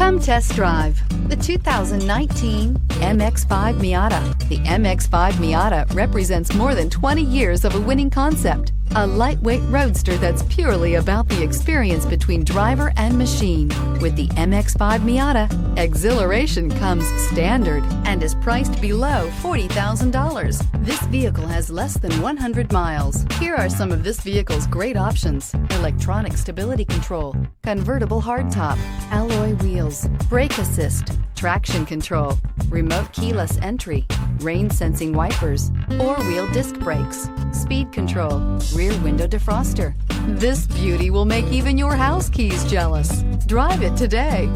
Come test drive the 2019 MX-5 Miata. The MX-5 Miata represents more than 20 years of a winning concept. A lightweight roadster that's purely about the experience between driver and machine. With the MX-5 Miata, exhilaration comes standard and is priced below $40,000. This vehicle has less than 100 miles. Here are some of this vehicle's great options: electronic stability control, convertible hardtop, alloy wheels, brake assist, traction control, remote keyless entry, rain sensing wipers, four-wheel disc brakes, speed control, rear window defroster. This beauty will make even your house keys jealous. Drive it today.